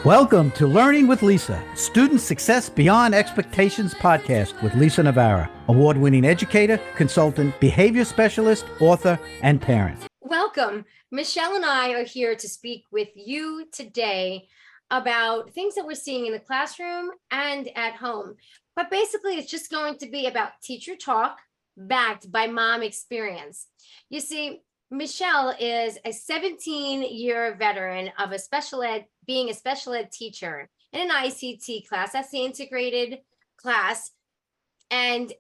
Welcome to Learning with Lisa, Student Success Beyond Expectations podcast with Lisa Navarra, award-winning educator, consultant, behavior specialist, author, and parent. Welcome. Michelle and I are here to speak with you today about things that we're seeing in the classroom and at home. But basically, it's just going to be about teacher talk backed by mom experience. You see, Michelle is a 17-year veteran of being a special ed teacher in an ICT class. That's the integrated class. And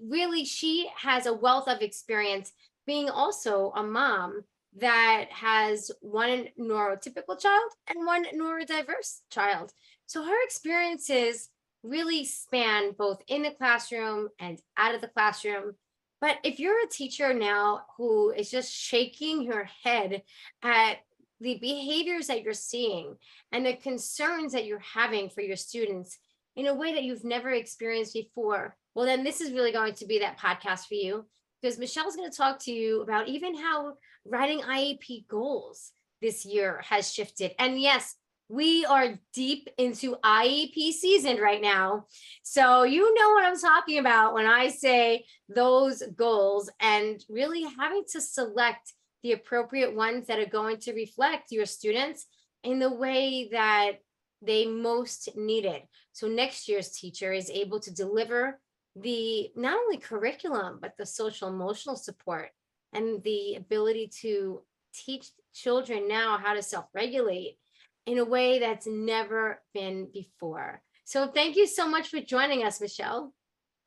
really, she has a wealth of experience being also a mom that has one neurotypical child and one neurodiverse child. So her experiences really span both in the classroom and out of the classroom. But if you're a teacher now who is just shaking your head at the behaviors that you're seeing and the concerns that you're having for your students in a way that you've never experienced before, well, then this is really going to be that podcast for you, because Michelle's going to talk to you about even how writing IEP goals this year has shifted. And yes, we are deep into IEP season right now. So you know what I'm talking about when I say those goals, and really having to select the appropriate ones that are going to reflect your students in the way that they most need it. So next year's teacher is able to deliver the not only curriculum, but the social emotional support and the ability to teach children now how to self-regulate in a way that's never been before. So thank you so much for joining us, Michelle.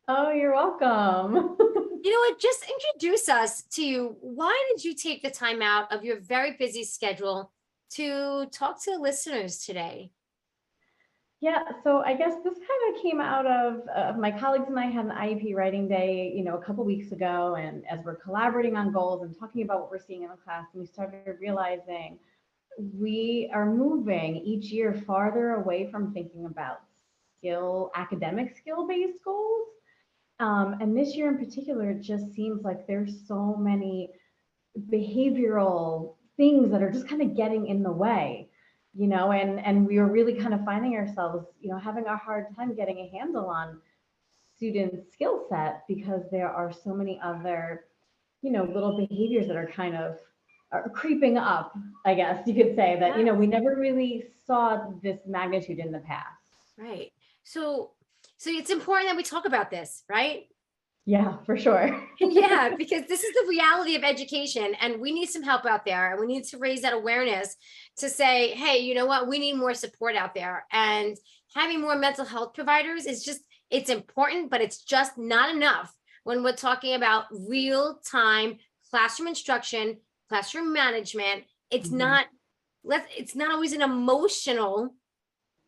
Oh, you're welcome. You know what, just introduce us to you. Why did you take the time out of your very busy schedule to talk to listeners today? Yeah, so I guess this kind of came out of my colleagues and I had an IEP writing day, a couple weeks ago. And as we're collaborating on goals and talking about what we're seeing in the class, and we started realizing we are moving each year farther away from thinking about academic skill-based goals. And this year in particular, it just seems like there's so many behavioral things that are just kind of getting in the way, and we were really kind of finding ourselves, having a hard time getting a handle on students' skill set because there are so many other, little behaviors that are kind of creeping up, I guess you could say that, we never really saw this magnitude in the past. Right. So it's important that we talk about this, right? Yeah, for sure. Yeah, because this is the reality of education, and we need some help out there, and we need to raise that awareness to say, hey, you know what, we need more support out there, and having more mental health providers it's important, but it's just not enough when we're talking about real-time classroom instruction, classroom management. It's not always an emotional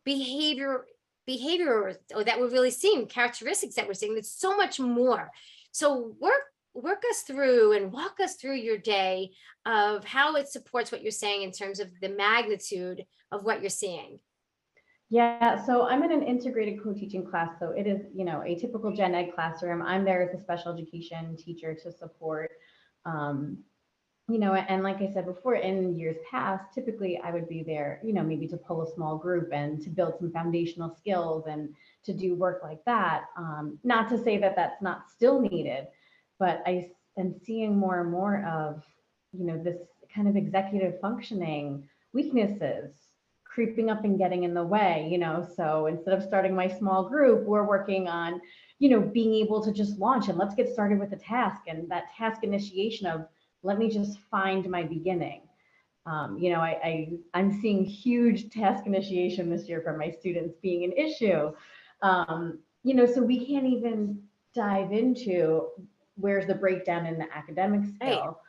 behavior that we're really seeing, characteristics that we're seeing. There's so much more. So work us through and walk us through your day of how it supports what you're saying in terms of the magnitude of what you're seeing. Yeah, so I'm in an integrated co-teaching class. So it is, a typical gen ed classroom. I'm there as a special education teacher to support, and like I said before, in years past, typically I would be there, maybe to pull a small group and to build some foundational skills and to do work like that. Not to say that that's not still needed, but I am seeing more and more of, this kind of executive functioning weaknesses creeping up and getting in the way, so instead of starting my small group, we're working on, being able to just launch and let's get started with the task, and that task initiation of, let me just find my beginning. I'm seeing huge task initiation this year from my students being an issue. So we can't even dive into where's the breakdown in the academic skill,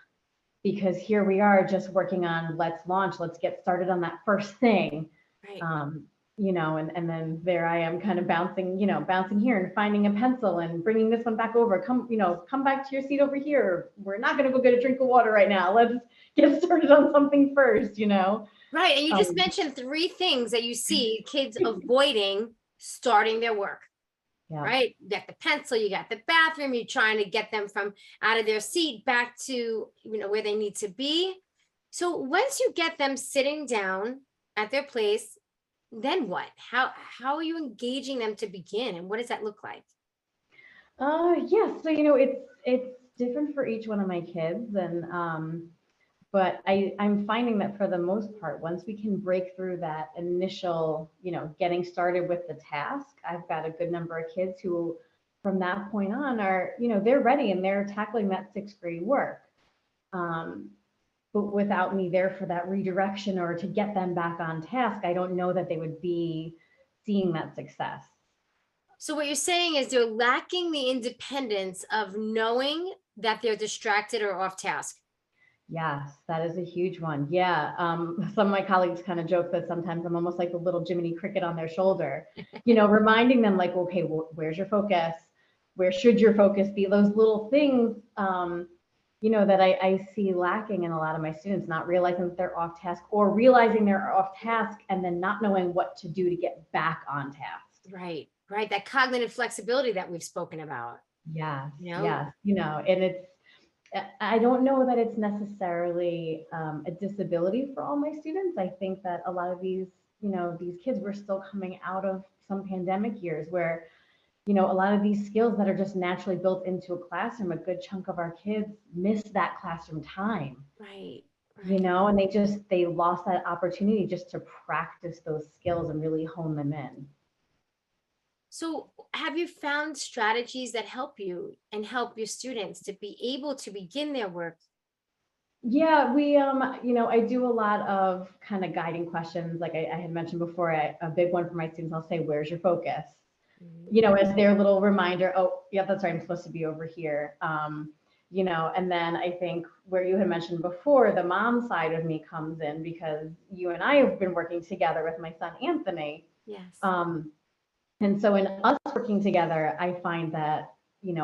because here we are just working on, let's launch, let's get started on that first thing. Right. And then there I am kind of bouncing here and finding a pencil and bringing this one back over. Come back to your seat over here. We're not going to go get a drink of water right now. Let's get started on something first, Right. And you just mentioned 3 things that you see kids avoiding starting their work. Yeah. Right. You got the pencil, you got the bathroom, you're trying to get them from out of their seat back to, where they need to be. So once you get them sitting down at their place, then what? How are you engaging them to begin, and what does that look like? Yeah, so it's different for each one of my kids, and but I'm finding that for the most part, once we can break through that initial, getting started with the task, I've got a good number of kids who, from that point on, are, they're ready and they're tackling that sixth grade work. But without me there for that redirection or to get them back on task, I don't know that they would be seeing that success. So what you're saying is they're lacking the independence of knowing that they're distracted or off task. Yes, that is a huge one. Yeah. Some of my colleagues kind of joke that sometimes I'm almost like the little Jiminy Cricket on their shoulder, reminding them like, okay, well, where's your focus? Where should your focus be? Those little things, that I see lacking in a lot of my students, not realizing that they're off task or realizing they're off task and then not knowing what to do to get back on task. Right, right. That cognitive flexibility that we've spoken about. Yes, You know? yes, and I don't know that it's necessarily a disability for all my students. I think that a lot of these kids were still coming out of some pandemic years where, a lot of these skills that are just naturally built into a classroom, a good chunk of our kids miss that classroom time, Right, right. and they lost that opportunity just to practice those skills and really hone them in. So have you found strategies that help you and help your students to be able to begin their work? Yeah, I do a lot of kind of guiding questions. Like I had mentioned before, a big one for my students, I'll say, where's your focus? As their little reminder, oh, yeah, that's right, I'm supposed to be over here. And then I think where you had mentioned before, the mom side of me comes in because you and I have been working together with my son, Anthony. Yes. And so in us working together, I find that,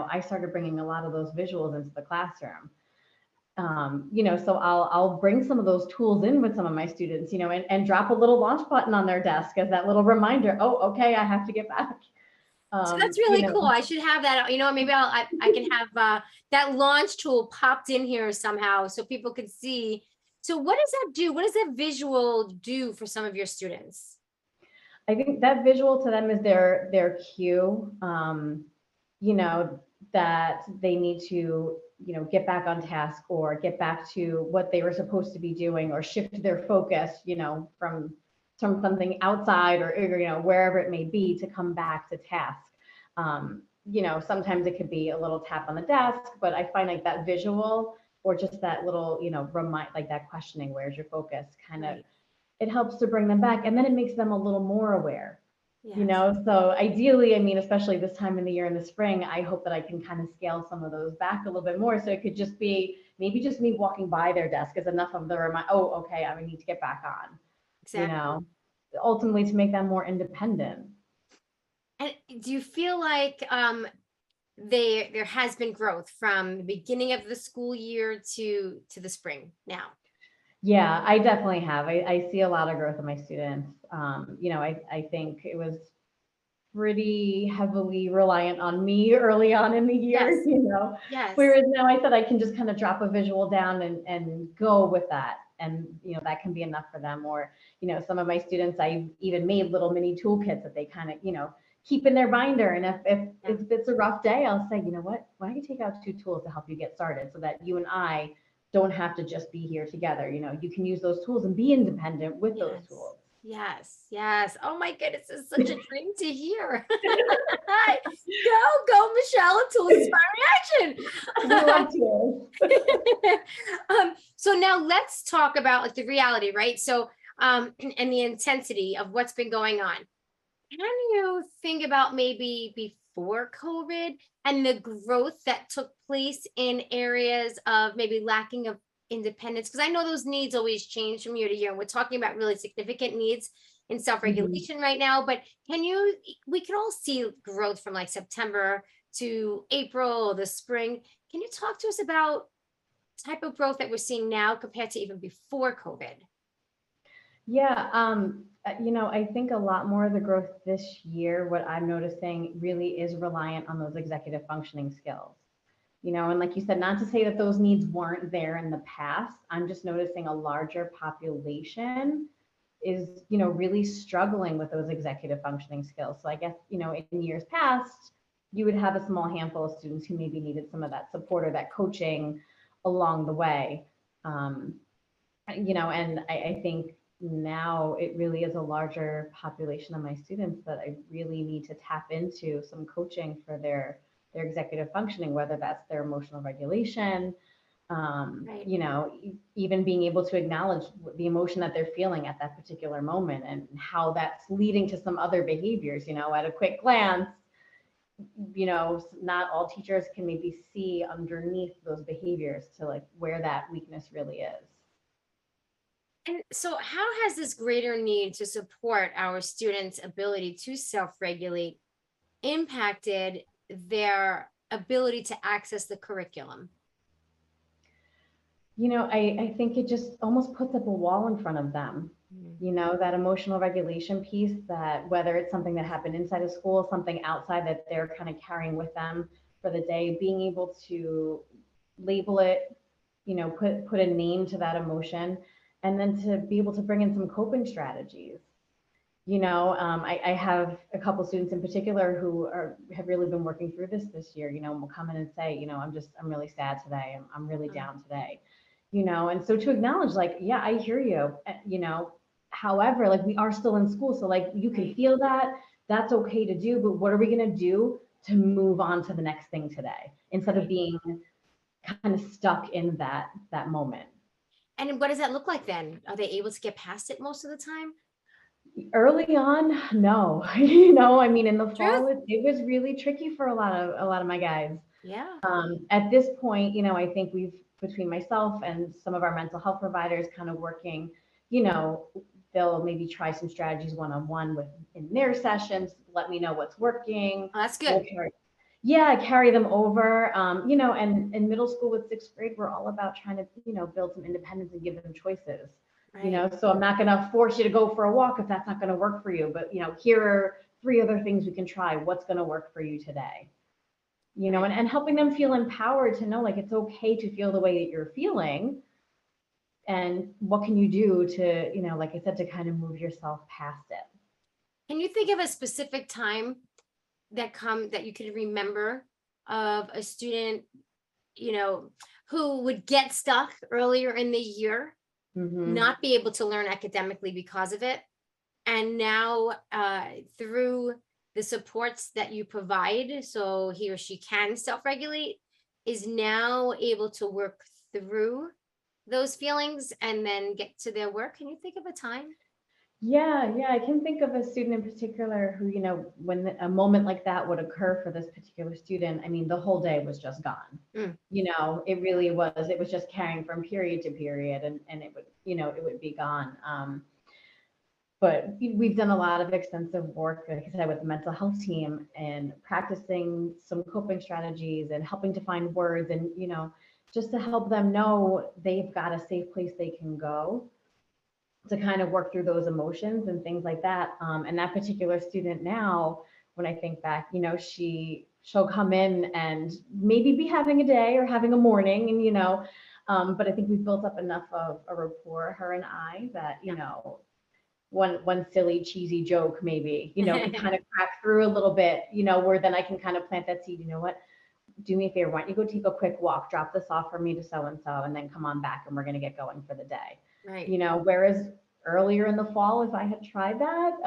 I started bringing a lot of those visuals into the classroom. So I'll bring some of those tools in with some of my students, and drop a little launch button on their desk as that little reminder. Oh, okay, I have to get back. So that's really cool. I should have that, maybe I can have that launch tool popped in here somehow so people could see. So what does that do? What does that visual do for some of your students? I think that visual to them is their cue, that they need to, get back on task or get back to what they were supposed to be doing or shift their focus, from something outside or wherever it may be to come back to task. Sometimes it could be a little tap on the desk, but I find like that visual or just that little, remind, like that questioning, where's your focus, kind of, it helps to bring them back, and then it makes them a little more aware. Yes. So ideally, especially this time in the year in the spring, I hope that I can kind of scale some of those back a little bit more. So it could just be maybe just me walking by their desk is enough of the remind, oh, okay, I need to get back on, Exactly. Ultimately to make them more independent. And do you feel like there has been growth from the beginning of the school year to the spring now? Yeah, I definitely have. I see a lot of growth in my students. I think it was pretty heavily reliant on me early on in the year, Yes. Yes. whereas now I said I can just kind of drop a visual down and go with that. And, that can be enough for them. Or, some of my students, I even made little mini toolkits that they kind of, keep in their binder. And if it's a rough day, I'll say, you know what, why don't you take out 2 tools to help you get started so that you and I don't have to just be here together. You can use those tools and be independent with those tools. Yes, yes. Oh my goodness, it's such a dream to hear. Go, Michelle, to inspiring action. So now let's talk about like the reality, right? So, and the intensity of what's been going on. Can you think about maybe before COVID and the growth that took place in areas of maybe lacking of independence? Because I know those needs always change from year to year. And we're talking about really significant needs in self-regulation right now, but we can all see growth from like September to April, the spring. Can you talk to us about type of growth that we're seeing now compared to even before COVID? Yeah, I think a lot more of the growth this year, what I'm noticing really is reliant on those executive functioning skills. And like you said, not to say that those needs weren't there in the past. I'm just noticing a larger population is, really struggling with those executive functioning skills. So I guess, in years past, you would have a small handful of students who maybe needed some of that support or that coaching along the way. Um, and I think now it really is a larger population of my students that I really need to tap into some coaching for their executive functioning, whether that's their emotional regulation, Right. even being able to acknowledge the emotion that they're feeling at that particular moment and how that's leading to some other behaviors, at a quick glance, not all teachers can maybe see underneath those behaviors to like where that weakness really is. And so, how has this greater need to support our students' ability to self-regulate impacted their ability to access the curriculum? I think it just almost puts up a wall in front of them. That emotional regulation piece, that whether it's something that happened inside of school, something outside that they're kind of carrying with them for the day, being able to label it, put a name to that emotion, and then to be able to bring in some coping strategies. I have a couple students in particular who have really been working through this year, and will come in and say, I'm really sad today. I'm really down today, and so to acknowledge like, yeah, I hear you, however, like we are still in school. So like you can feel that, that's okay to do, but what are we going to do to move on to the next thing today instead of being kind of stuck in that moment? And what does that look like then? Are they able to get past it most of the time? Early on, no. In the fall, Truth? it was really tricky for a lot of my guys. Yeah. At this point, I think we've, between myself and some of our mental health providers, kind of working, they'll maybe try some strategies one-on-one with in their sessions, let me know what's working. Oh, that's We'll good. carry them over. And in middle school with sixth grade, we're all about trying to, build some independence and give them choices. Right. So I'm not going to force you to go for a walk if that's not going to work for you. But, here are 3 other things we can try. What's going to work for you today? And helping them feel empowered to know like it's okay to feel the way that you're feeling. And what can you do to, like I said, to kind of move yourself past it? Can you think of a specific time that you could remember of a student, who would get stuck earlier in the year, not be able to learn academically because of it, and now through the supports that you provide, so he or she can self-regulate, is now able to work through those feelings and then get to their work? Can you think of a time? Yeah, I can think of a student in particular who, when a moment like that would occur for this particular student, the whole day was just gone. It really was. It was just carrying from period to period, and it would, it would be gone. But we've done a lot of extensive work, like I said, with the mental health team and practicing some coping strategies and helping to find words and, just to help them know they've got a safe place they can go to kind of work through those emotions and things like that. And that particular student now, when I think back, she'll come in and maybe be having a day or having a morning, and but I think we've built up enough of a rapport, her and I, that one silly cheesy joke maybe can kind of crack through a little bit, where then I can kind of plant that seed. What, do me a favor, why don't you go take a quick walk, drop this off for me to so and so, and then come on back and we're going to get going for the day. Right. Whereas earlier in the fall, if I had tried that,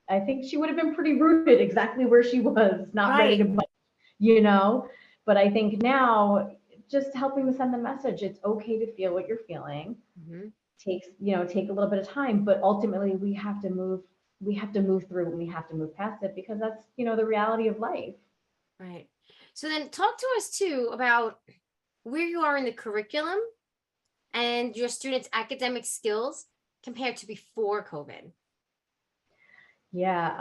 I think she would have been pretty rooted exactly where she was, not ready to budge, But I think now, just helping to send the message, it's okay to feel what you're feeling. Take a little bit of time, but ultimately we have to move through and we have to move past it, because that's, the reality of life. Right. So then talk to us too about where you are in the curriculum and your students' academic skills compared to before COVID. Yeah,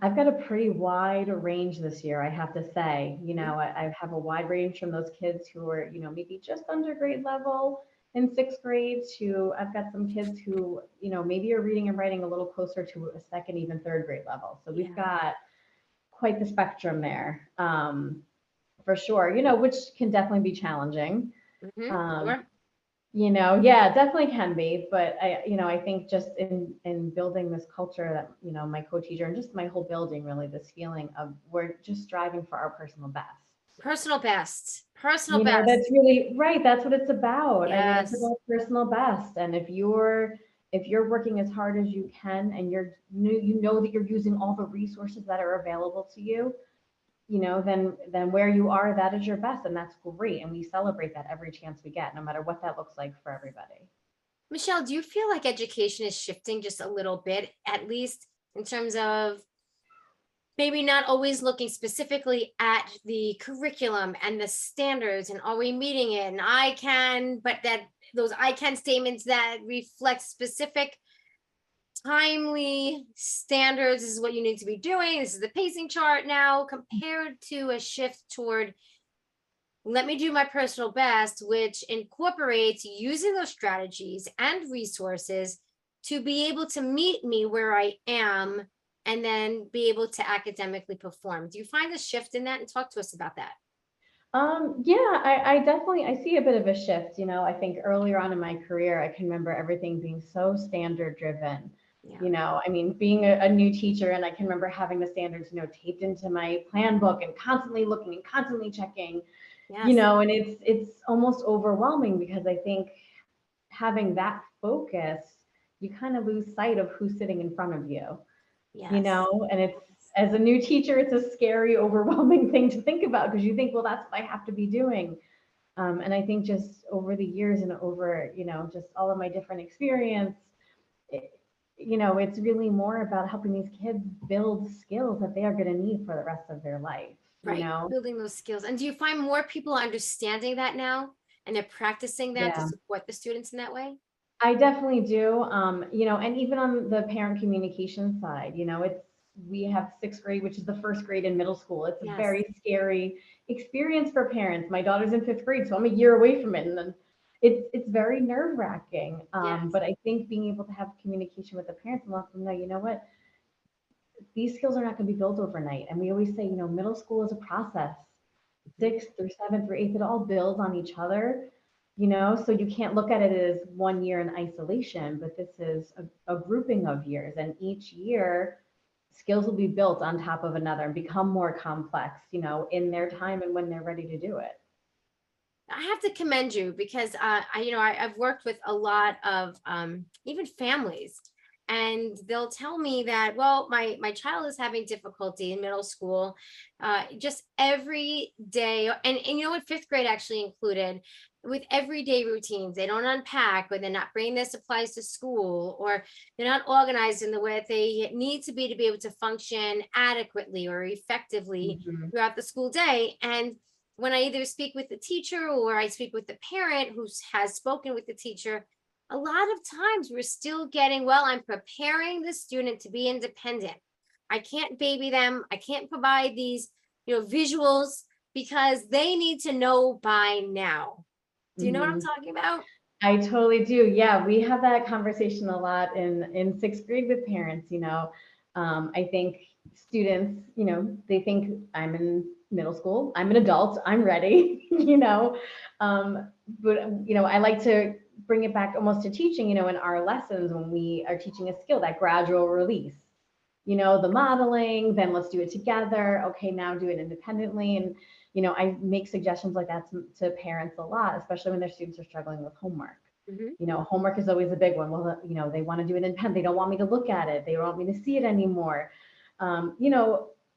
I've got a pretty wide range this year, I have to say. I have a wide range from those kids who are, maybe just under grade level in sixth grade to I've got some kids who, maybe are reading and writing a little closer to a second, even third grade level. So we've got quite the spectrum there, for sure, which can definitely be challenging. Sure. Yeah, it definitely can be. But I think just in building this culture that, my co-teacher and just my whole building, really this feeling of we're just striving for our personal best. Personal best. Personal best. That's really right. That's what it's about. I mean, it's Yes. about personal best. And if you're working as hard as you can and you know that you're using all the resources that are available to you, then where you are, that is your best, and that's great. And we celebrate that every chance we get, no matter what that looks like for everybody. Michelle, do you feel like education is shifting just a little bit, at least in terms of maybe not always looking specifically at the curriculum and the standards, and are we meeting it? And I can, but that those I can statements that reflect specific timely standards, this is what you need to be doing, this is the pacing chart now, compared to a shift toward let me do my personal best, which incorporates using those strategies and resources to be able to meet me where I am and then be able to academically perform. Do you find a shift in that? And talk to us about that. Yeah, I definitely I see a bit of a shift. I think earlier on in my career, I can remember everything being so standard driven. Yeah. I mean, being a new teacher, and I can remember having the standards, taped into my plan book and constantly looking and constantly checking, Yes. and it's almost overwhelming because I think having that focus, you kind of lose sight of who's sitting in front of you, Yes. and it's, as a new teacher, it's a scary, overwhelming thing to think about because you think, well, that's what I have to be doing. And I think just over the years and over, just all of my different experience, it, it's really more about helping these kids build skills that they are going to need for the rest of their life. Right. Building those skills. And do you find more people are understanding that now and they're practicing that to Yeah. support the students in that way? I definitely do. And even on the parent communication side, we have sixth grade, which is the first grade in middle school. It's a Yes. very scary experience for parents. My daughter's in fifth grade, so I'm a year away from it, and then it's very nerve wracking. Yes. But I think being able to have communication with the parents and let them know, you know what, these skills are not going to be built overnight. And we always say, middle school is a process. Sixth through seventh through eighth, it all builds on each other. So you can't look at it as one year in isolation, but this is a grouping of years, and each year skills will be built on top of another and become more complex, in their time and when they're ready to do it. I have to commend you because I've worked with a lot of even families, and they'll tell me that, well, my child is having difficulty in middle school, just every day, and what, fifth grade actually included, with everyday routines. They don't unpack, or they're not bringing their supplies to school, or they're not organized in the way that they need to be able to function adequately or effectively throughout the school day. And when I either speak with the teacher or I speak with the parent who has spoken with the teacher, a lot of times we're still getting, well, I'm preparing the student to be independent. I can't baby them. I can't provide these, visuals because they need to know by now. Do you know what I'm talking about? I totally do. Yeah, we have that conversation a lot in sixth grade with parents. I think students, they think I'm in middle school, I'm an adult, I'm ready. But I like to bring it back almost to teaching. In our lessons when we are teaching a skill, that gradual release. The modeling, then let's do it together. Okay, now do it independently. And I make suggestions like that to parents a lot, especially when their students are struggling with homework. Homework is always a big one. Well, they want to do it independent. They don't want me to look at it. They don't want me to see it anymore.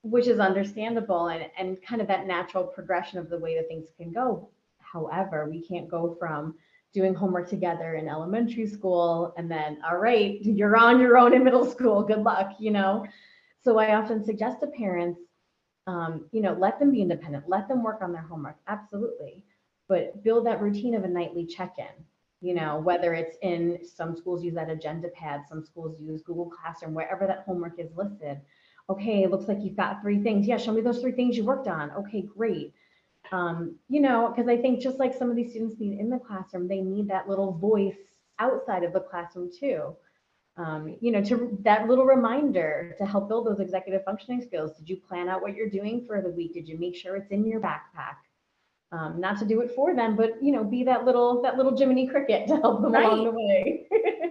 Which is understandable and kind of that natural progression of the way that things can go. However, we can't go from doing homework together in elementary school and then, all right, you're on your own in middle school. Good luck, So I often suggest to parents, let them be independent, let them work on their homework. Absolutely. But build that routine of a nightly check-in, whether it's in some schools use that agenda pad, some schools use Google Classroom, wherever that homework is listed. Okay, it looks like you've got 3 things. Yeah, show me those 3 things you worked on. Okay, great. Because I think just like some of these students need in the classroom, they need that little voice outside of the classroom too. To that little reminder to help build those executive functioning skills. Did you plan out what you're doing for the week? Did you make sure it's in your backpack? not to do it for them, but be that little Jiminy Cricket to help them along the way.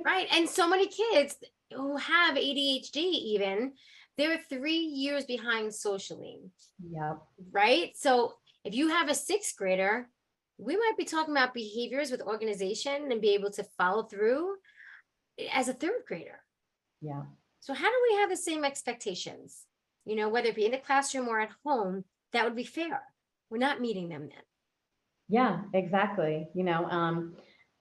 Right. And so many kids who have ADHD even, they're 3 years behind socially. Yep. Right. So if you have a 6th grader, we might be talking about behaviors with organization and be able to follow through as a 3rd grader. Yeah. So how do we have the same expectations? Whether it be in the classroom or at home, that would be fair. We're not meeting them then. Yeah, exactly.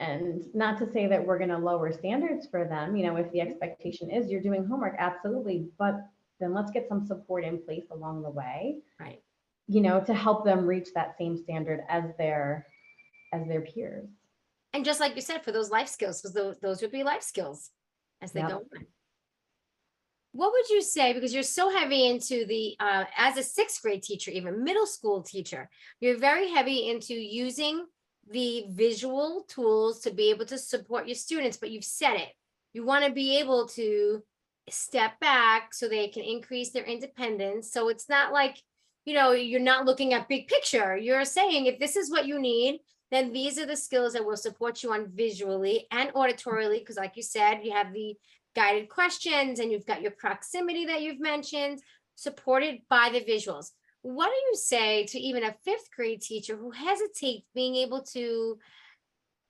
And not to say that we're going to lower standards for them, if the expectation is you're doing homework, absolutely. But then let's get some support in place along the way, right? To help them reach that same standard as their peers. And just like you said, for those life skills, because those would be life skills as they go on. What would you say, because you're so heavy into the, as a 6th grade teacher, even middle school teacher, you're very heavy into using the visual tools to be able to support your students, but you've said it. You want to be able to step back so they can increase their independence. So it's not like, you're not looking at big picture. You're saying, if this is what you need, then these are the skills that will support you on visually and auditorily, because like you said, you have the guided questions and you've got your proximity that you've mentioned, supported by the visuals. What do you say to even a 5th grade teacher who hesitates being able to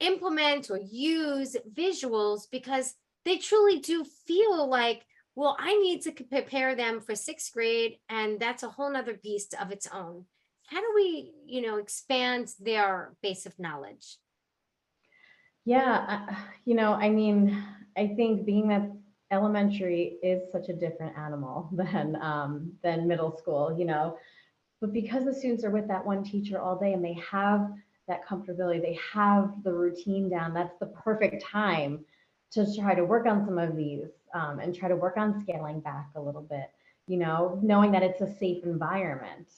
implement or use visuals because they truly do feel like, well, I need to prepare them for 6th grade, and that's a whole nother beast of its own. How do we, expand their base of knowledge? Yeah, I think being that elementary is such a different animal than middle school, but because the students are with that one teacher all day and they have that comfortability, they have the routine down, that's the perfect time to try to work on some of these and try to work on scaling back a little bit, knowing that it's a safe environment.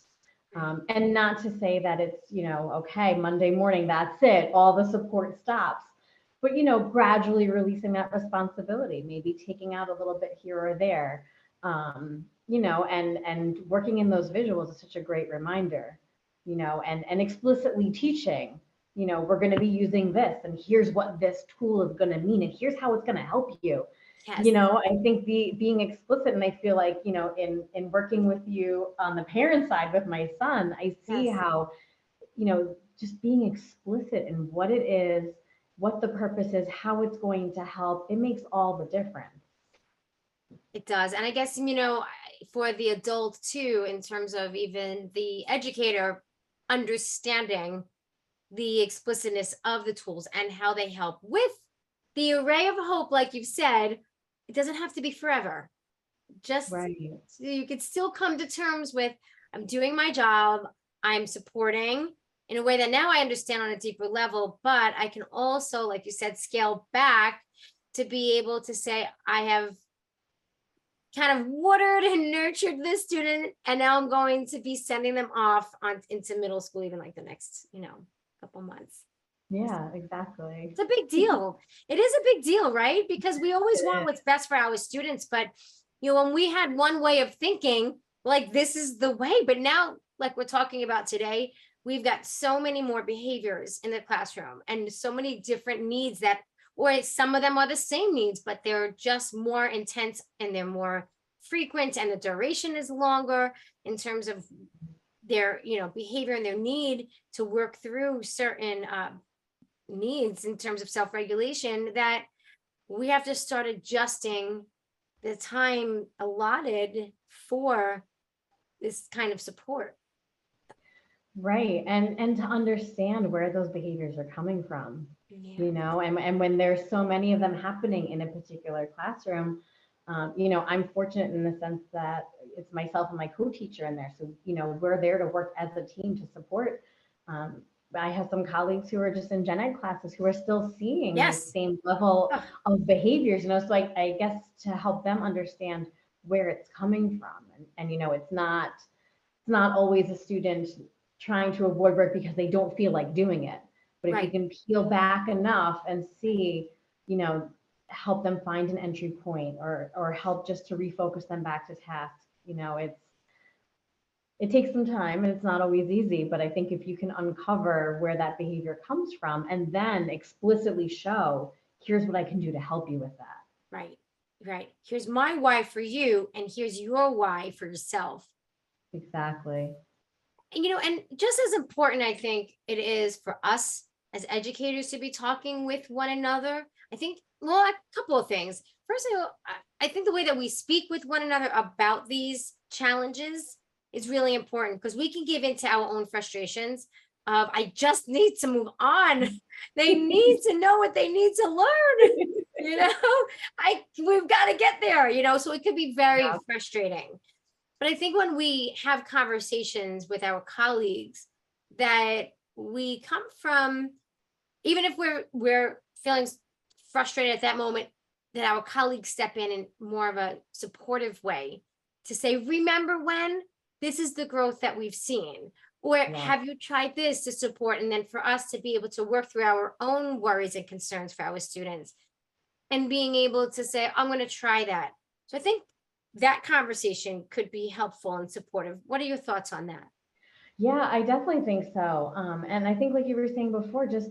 And not to say that it's, okay, Monday morning, that's it, all the support stops. But, gradually releasing that responsibility, maybe taking out a little bit here or there, and working in those visuals is such a great reminder, and explicitly teaching, we're going to be using this, and here's what this tool is going to mean, and here's how it's going to help you. Yes. I think being explicit, and I feel like, in working with you on the parent side with my son, I see how, just being explicit in what it is, what the purpose is, how it's going to help, it makes all the difference. It does. And I guess, for the adult too, in terms of even the educator understanding the explicitness of the tools and how they help with the array of hope, like you've said, it doesn't have to be forever. Just right. So you could still come to terms with, I'm doing my job, I'm supporting in a way that now I understand on a deeper level, but I can also, like you said, scale back to be able to say, I have kind of watered and nurtured this student, and now I'm going to be sending them off into middle school, even like the next, couple months. Yeah, exactly. It's a big deal. It is a big deal, right? Because we always want what's best for our students, but when we had one way of thinking, like this is the way, but now, like we're talking about today, we've got so many more behaviors in the classroom and so many different needs that, or some of them are the same needs, but they're just more intense and they're more frequent, and the duration is longer in terms of their, behavior and their need to work through certain needs in terms of self-regulation, that we have to start adjusting the time allotted for this kind of support. Right. And to understand where those behaviors are coming from, and when there's so many of them happening in a particular classroom, I'm fortunate in the sense that it's myself and my co-teacher in there. So, we're there to work as a team to support. I have some colleagues who are just in gen ed classes who are still seeing the same level of behaviors, so I guess to help them understand where it's coming from. And it's not always a student trying to avoid work because they don't feel like doing it. But if you can peel back enough and see, help them find an entry point or help just to refocus them back to task, it takes some time and it's not always easy, but I think if you can uncover where that behavior comes from and then explicitly show, here's what I can do to help you with that. Right. Right. Here's my why for you, and here's your why for yourself. Exactly. And, and just as important, I think it is for us as educators to be talking with one another. I think, well, a couple of things. First of all, I think the way that we speak with one another about these challenges is really important, because we can give into our own frustrations of, I just need to move on. They need to know what they need to learn. We've got to get there, so it could be very frustrating. But I think when we have conversations with our colleagues, that we come from, even if we're feeling frustrated at that moment, that our colleagues step in more of a supportive way to say, remember when? This is the growth that we've seen. Or have you tried this to support? And then for us to be able to work through our own worries and concerns for our students, and being able to say, I'm going to try that. So I think that conversation could be helpful and supportive. What are your thoughts on that? Yeah, I definitely think so. And I think, like you were saying before, just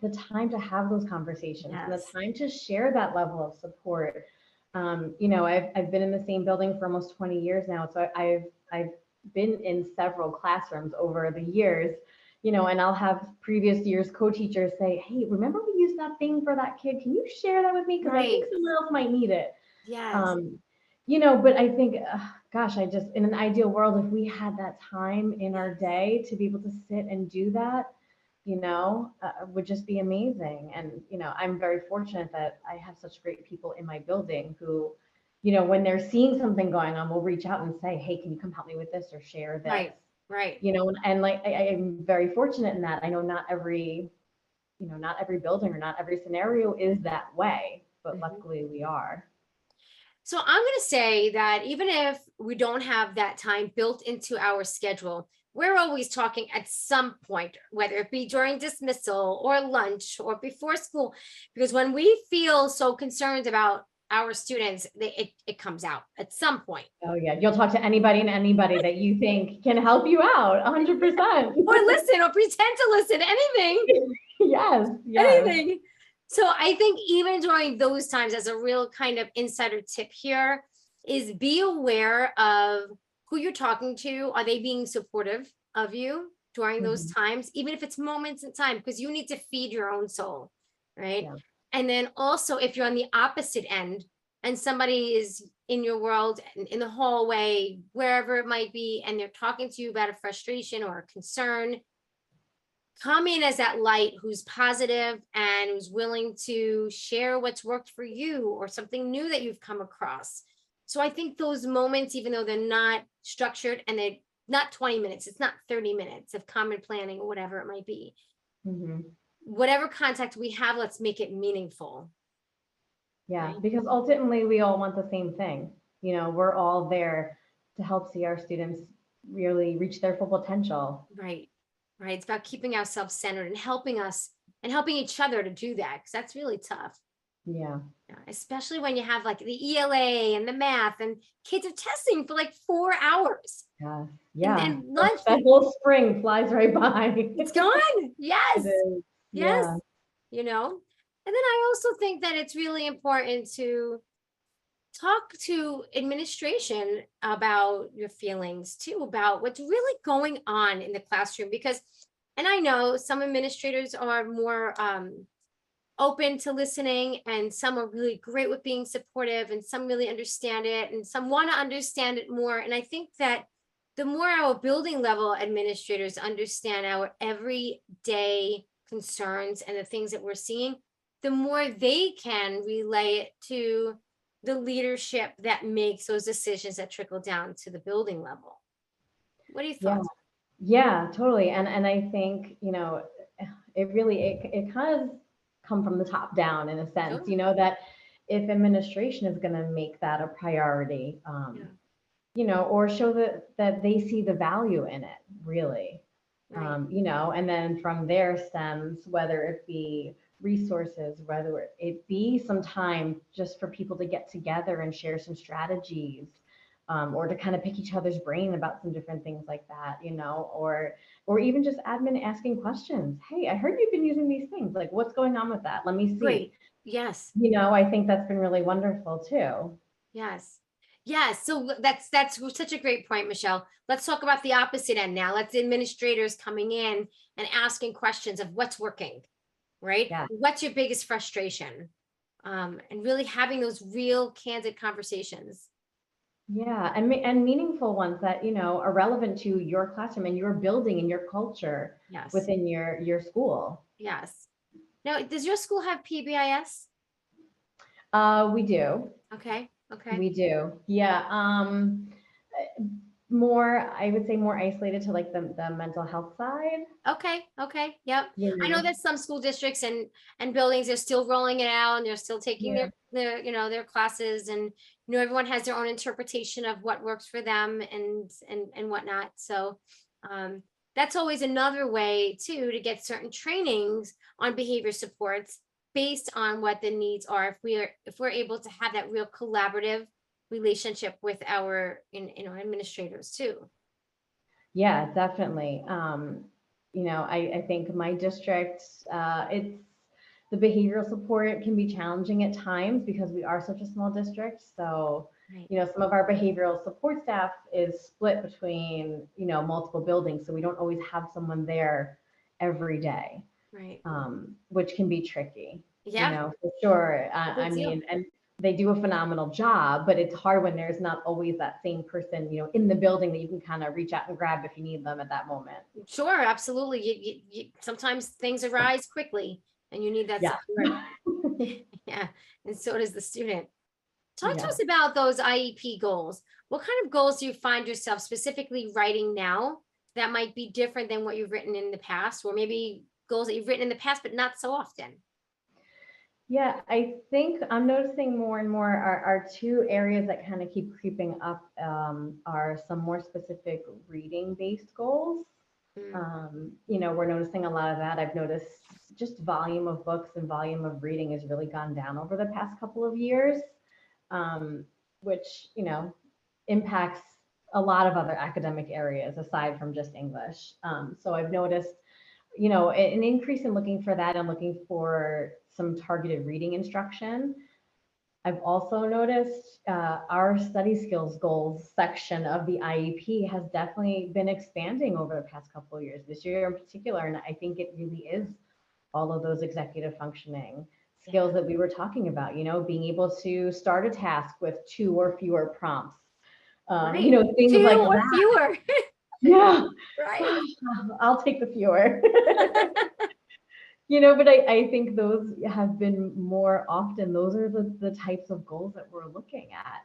the time to have those conversations and the time to share that level of support. I've been in the same building for almost 20 years now. So I've been in several classrooms over the years, and I'll have previous years co-teachers say, hey, remember we used that thing for that kid? Can you share that with me? Because I think someone else might need it. Yes. But I think, gosh, in an ideal world, if we had that time in our day to be able to sit and do that, would just be amazing. And, I'm very fortunate that I have such great people in my building who, when they're seeing something going on, will reach out and say, hey, can you come help me with this or share this? Right. And like, I am very fortunate in that. I know not every building or not every scenario is that way, but luckily we are. So I'm going to say that even if we don't have that time built into our schedule, we're always talking at some point, whether it be during dismissal or lunch or before school, because when we feel so concerned about our students, it comes out at some point. Oh yeah, you'll talk to anybody and anybody that you think can help you out, 100%. Or listen, or pretend to listen, anything. Yes. Anything. So I think even during those times, as a real kind of insider tip here, is be aware of who you're talking to. Are they being supportive of you during those times, even if it's moments in time, because you need to feed your own soul, right? Yeah. And then also, if you're on the opposite end and somebody is in your world, in the hallway, wherever it might be, and they're talking to you about a frustration or a concern, come in as that light who's positive and who's willing to share what's worked for you or something new that you've come across. So I think those moments, even though they're not structured and they're not 20 minutes, it's not 30 minutes of common planning or whatever it might be. Whatever contact we have, let's make it meaningful. Yeah, right? Because ultimately we all want the same thing. We're all there to help see our students really reach their full potential. Right. It's about keeping ourselves centered and helping us and helping each other to do that, because that's really tough. Yeah. Especially when you have like the ELA and the math and kids are testing for like 4 hours. Yeah. And lunch. That whole spring flies right by. It's gone. Yes. It is. Yes. Yeah. And then I also think that it's really important to talk to administration about your feelings too, about what's really going on in the classroom, because, and I know some administrators are more open to listening, and some are really great with being supportive, and some really understand it, and some want to understand it more. And I think that the more our building level administrators understand our everyday concerns and the things that we're seeing, the more they can relay it to the leadership that makes those decisions that trickle down to the building level. What are your thoughts? Yeah, totally. And I think, it kind of come from the top down in a sense, that if administration is going to make that a priority, or show that they see the value in it, really, and then from there stems, whether it be resources, whether it be some time just for people to get together and share some strategies, or to kind of pick each other's brain about some different things like that, or even just admin asking questions. Hey, I heard you've been using these things. Like, what's going on with that? Let me see. Great. Yes. I think that's been really wonderful too. Yes. Yes. So that's such a great point, Michelle. Let's talk about the opposite end now. Let's administrators coming in and asking questions of what's working, right? Yeah. What's your biggest frustration? And really having those real candid conversations. Yeah, and meaningful ones that are relevant to your classroom and your building and your culture Yes. within your school. Yes. Now, does your school have PBIS? We do. Okay. Okay. We do. Yeah. More, I would say, more isolated to like the mental health side. Okay. Okay. Yep. You I know know? that some school districts and buildings are still rolling it out, and they're still taking Yeah. their classes, and everyone has their own interpretation of what works for them and whatnot. So that's always another way too to get certain trainings on behavior supports based on what the needs are. If we're able to have that real collaborative relationship with our administrators too. Yeah, definitely. I think my district, it's the behavioral support can be challenging at times because we are such a small district. So, Right. some of our behavioral support staff is split between, multiple buildings. So we don't always have someone there every day, Right. which can be tricky, Yeah. for sure. Big I deal. mean, and they do a phenomenal job, but it's hard when there's not always that same person, in the building that you can kind of reach out and grab if you need them at that moment. Sure, absolutely. Sometimes things arise quickly and you need that Yeah. support. Yeah. And so does the student. Talk to Yeah. us about those IEP goals. What kind of goals do you find yourself specifically writing now that might be different than what you've written in the past, or maybe goals that you've written in the past, but not so often? Yeah, I think I'm noticing more and more are two areas that kind of keep creeping up, are some more specific reading based goals. Mm, We're noticing a lot of that. I've noticed just volume of books and volume of reading has really gone down over the past couple of years, which, impacts a lot of other academic areas aside from just English. So I've noticed, an increase in looking for that and looking for some targeted reading instruction. I've also noticed our study skills goals section of the IEP has definitely been expanding over the past couple of years, this year in particular. And I think it really is all of those executive functioning skills that we were talking about, being able to start a task with 2 or fewer prompts, right. things Few like or that. fewer. Yeah. Right. I'll take the fewer. But I think those have been more often, those are the types of goals that we're looking at.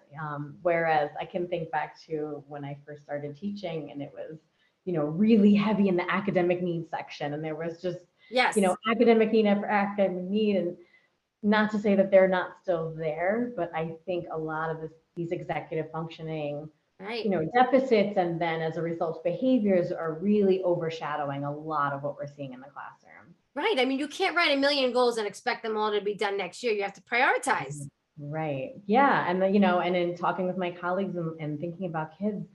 Whereas I can think back to when I first started teaching and it was, really heavy in the academic needs section. And there was just, Yes. academic need after academic need. And not to say that they're not still there, but I think a lot of these executive functioning, Right. deficits and then as a result behaviors are really overshadowing a lot of what we're seeing in the classroom. Right. I mean, you can't write a million goals and expect them all to be done next year. You have to prioritize. Right. Yeah. And and in talking with my colleagues and thinking about kids,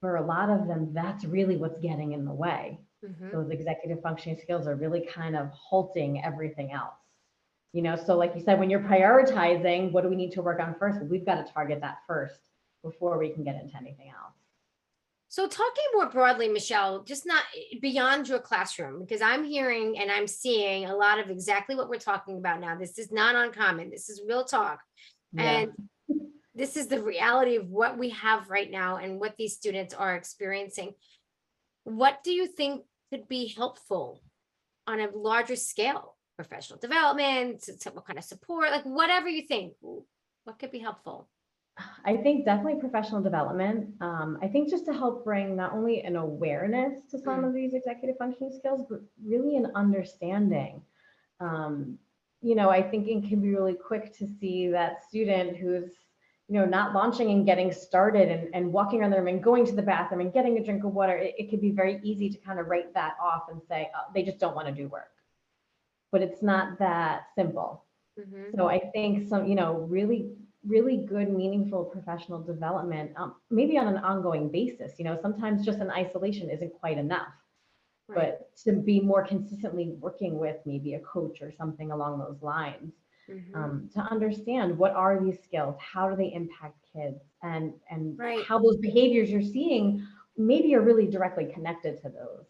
for a lot of them, that's really what's getting in the way. Mhm. Those executive functioning skills are really kind of halting everything else. So like you said, when you're prioritizing, what do we need to work on first? Well, we've got to target that first before we can get into anything else. So talking more broadly, Michelle, just not beyond your classroom, because I'm hearing and I'm seeing a lot of exactly what we're talking about now. This is not uncommon. This is real talk. Yeah. And this is the reality of what we have right now and what these students are experiencing. What do you think could be helpful on a larger scale? Professional development, what kind of support, like whatever you think, what could be helpful? I think definitely professional development. I think just to help bring not only an awareness to some of these executive functioning skills, but really an understanding. I think it can be really quick to see that student who's, not launching and getting started and walking around the room and going to the bathroom and getting a drink of water. It could be very easy to kind of write that off and say, oh, they just don't want to do work. But it's not that simple. Mm-hmm. So I think some, really really good, meaningful professional development, maybe on an ongoing basis. Sometimes just an isolation isn't quite enough, Right. but to be more consistently working with maybe a coach or something along those lines, Hmm. to understand what are these skills, how do they impact kids, and Right. how those behaviors you're seeing maybe are really directly connected to those.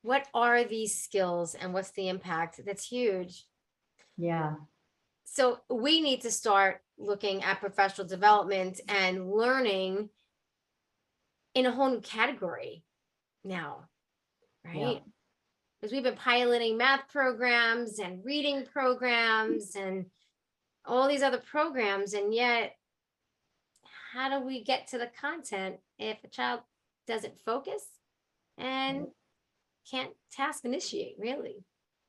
What are these skills and what's the impact? That's huge. Yeah. So we need to start looking at professional development and learning in a whole new category now, Yeah. right? Because we've been piloting math programs and reading programs and all these other programs. And yet, how do we get to the content if a child doesn't focus and can't task initiate, really?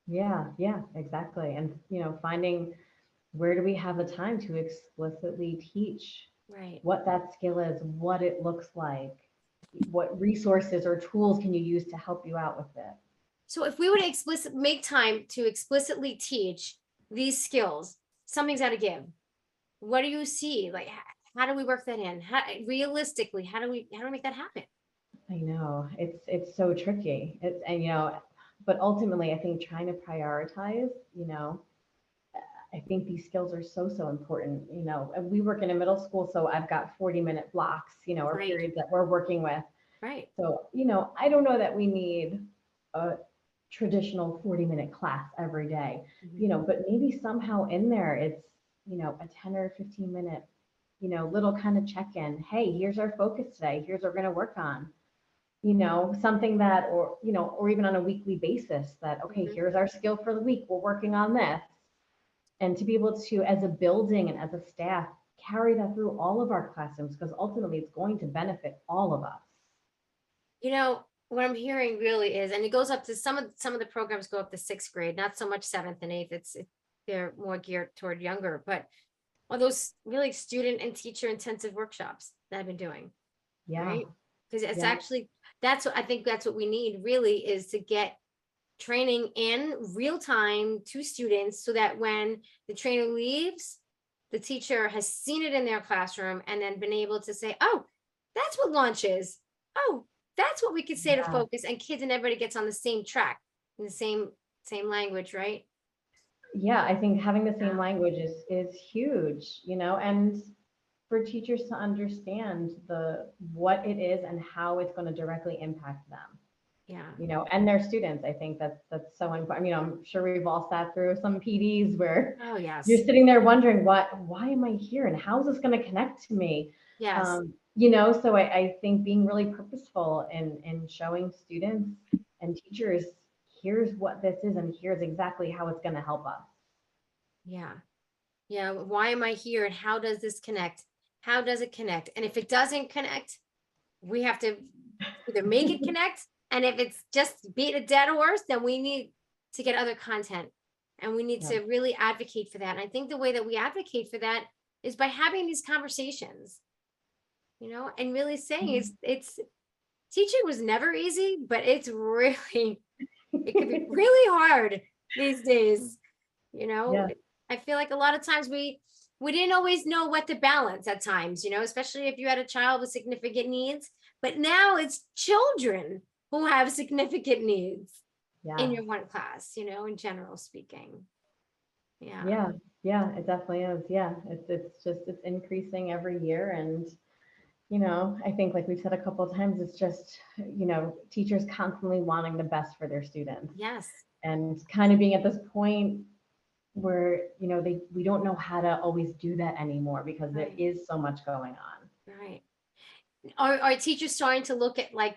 Yeah, yeah, exactly. And finding where do we have the time to explicitly teach Right. what that skill is, what it looks like, what resources or tools can you use to help you out with it. So if we were to make time to explicitly teach these skills, something's got to give. What do you see? Like, how do we work that in? Realistically, how do we make that happen? I know it's so tricky. And but ultimately, I think trying to prioritize, I think these skills are so important. And we work in a middle school, so I've got 40-minute blocks, or Right. periods that we're working with. Right. So, I don't know that we need a traditional 40-minute class every day, Mhm. but maybe somehow in there it's, a 10 or 15-minute, little kind of check-in. Hey, here's our focus today. Here's what we're going to work on. Something that, or even on a weekly basis that, okay, Mhm. here's our skill for the week. We're working on this. And to be able to, as a building and as a staff, carry that through all of our classrooms, because ultimately it's going to benefit all of us. What I'm hearing really is, and it goes up to some of the programs go up to sixth grade, not so much seventh and eighth. They're more geared toward younger, but all those really student and teacher intensive workshops that I've been doing, Yeah. right? Because it's Yeah. actually that's what we need really is to get training in real time to students so that when the trainer leaves, the teacher has seen it in their classroom and then been able to say, oh, that's what launch is. Oh, that's what we could say to Yeah. focus, and kids and everybody gets on the same track in the same language, right? Yeah, I think having the same Yeah. language is huge, and for teachers to understand what it is and how it's going to directly impact them, Yeah. and their students. I think that's so important. I'm sure we've all sat through some PDs where Oh, you're yes. sitting there wondering, why am I here and how is this going to connect to me? Yes. So I think being really purposeful in showing students and teachers, here's what this is and here's exactly how it's going to help us. Yeah. Yeah. Why am I here and how does this connect? How does it connect? And if it doesn't connect, we have to either make it connect, and if it's just beat a dead horse, then we need to get other content, and we need Yeah. to really advocate for that. And I think the way that we advocate for that is by having these conversations, and really saying it's teaching was never easy, but it's really it could be really hard these days. you know Yeah. I feel like a lot of times we didn't always know what to balance at times, especially if you had a child with significant needs, but now it's children who have significant needs in Yes. your one class, in general speaking. Yeah. Yeah. Yeah. It definitely is. Yeah. It's increasing every year. And, I think like we've said a couple of times, it's just, teachers constantly wanting the best for their students Yes. and kind of being at this point where, we don't know how to always do that anymore because there Right. is so much going on. Right. Are teachers starting to look at, like,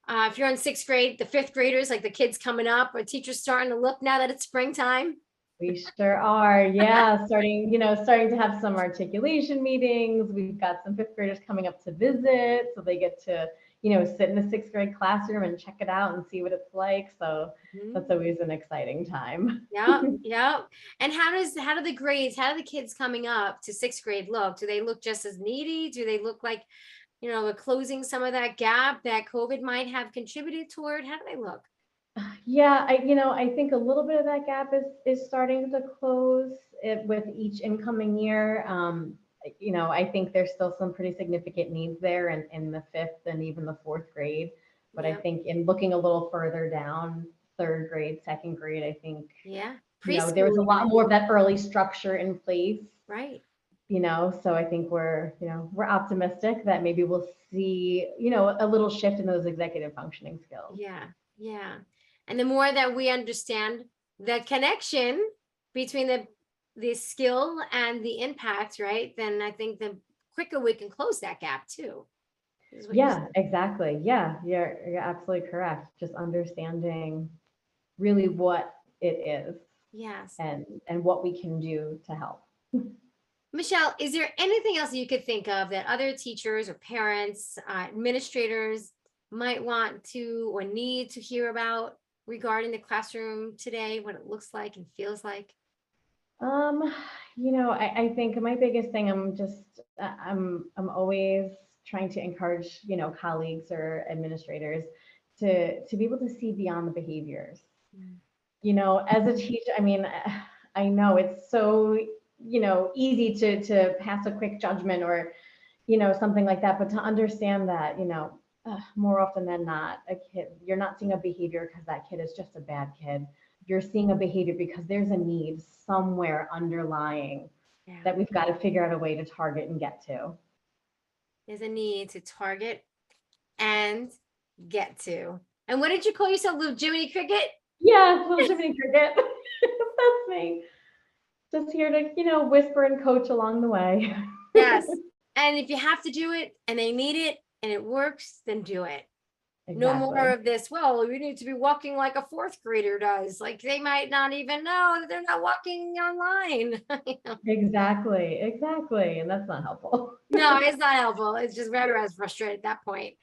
if you're in sixth grade, the fifth graders, like the kids coming up, are teachers starting to look now that it's springtime? We sure are. Yeah. Starting to have some articulation meetings. We've got some fifth graders coming up to visit. So they get to, sit in the sixth grade classroom and check it out and see what it's like. So Mhm. that's always an exciting time. Yeah, yeah. And how do the grades, how do the kids coming up to sixth grade look? Do they look just as needy? Do they look like, we're closing some of that gap that COVID might have contributed toward? How do they look? Yeah, I think a little bit of that gap is starting to close with each incoming year. I think there's still some pretty significant needs there in the fifth and even the fourth grade. But I Yeah. think in looking a little further down, third grade, second grade, I think, Yeah. there was a lot Preschool, more of that early structure in place. right. So I think we're optimistic that maybe we'll see, a little shift in those executive functioning skills. Yeah. Yeah. And the more that we understand the connection between the skill and the impact, right? Then I think the quicker we can close that gap too. Is what you Yeah, said. exactly. Yeah, you're absolutely correct. Just understanding really what it is Yes. and what we can do to help. Michelle, is there anything else you could think of that other teachers or parents, administrators might want to or need to hear about regarding the classroom today, what it looks like and feels like? I think my biggest thing, I'm always trying to encourage, colleagues or administrators to be able to see beyond the behaviors. Mm. As a teacher, I know it's so, easy to pass a quick judgment or, something like that, but to understand that, more often than not, you're not seeing a behavior because that kid is just a bad kid. You're seeing a behavior because there's a need somewhere underlying Yeah. that we've got to figure out a way to target and get to. There's a need to target and get to. And what did you call yourself, little Jiminy Cricket? Yeah, little Jiminy Cricket. That's me. Just here to, whisper and coach along the way. Yes. And if you have to do it and they need it and it works, then do it. No more Exactly. of this, well, we need to be walking like a fourth grader does. Like they might not even know that they're not walking online. Exactly. And that's not helpful. No, it's not helpful. It's just very frustrated at that point.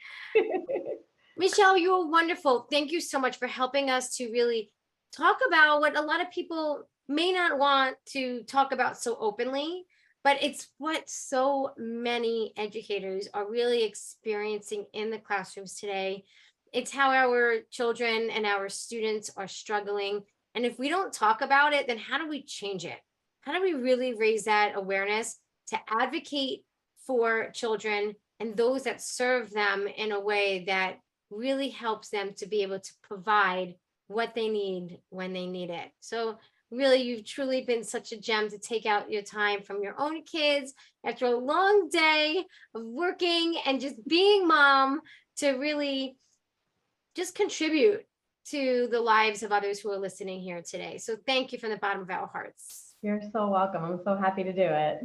Michelle, you were wonderful. Thank you so much for helping us to really talk about what a lot of people may not want to talk about so openly, but it's what so many educators are really experiencing in the classrooms today. It's how our children and our students are struggling. And if we don't talk about it, then how do we change it? How do we really raise that awareness to advocate for children and those that serve them in a way that really helps them to be able to provide what they need when they need it? So really, you've truly been such a gem to take out your time from your own kids after a long day of working and just being mom to really just contribute to the lives of others who are listening here today. So thank you from the bottom of our hearts. You're so welcome. I'm so happy to do it.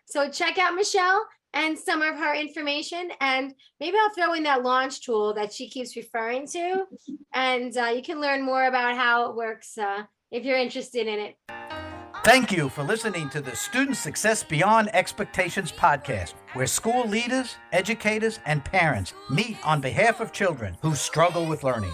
So check out Michelle and some of her information, and maybe I'll throw in that launch tool that she keeps referring to, and you can learn more about how it works if you're interested in it. Thank you for listening to the Student Success Beyond Expectations podcast, where school leaders, educators, and parents meet on behalf of children who struggle with learning.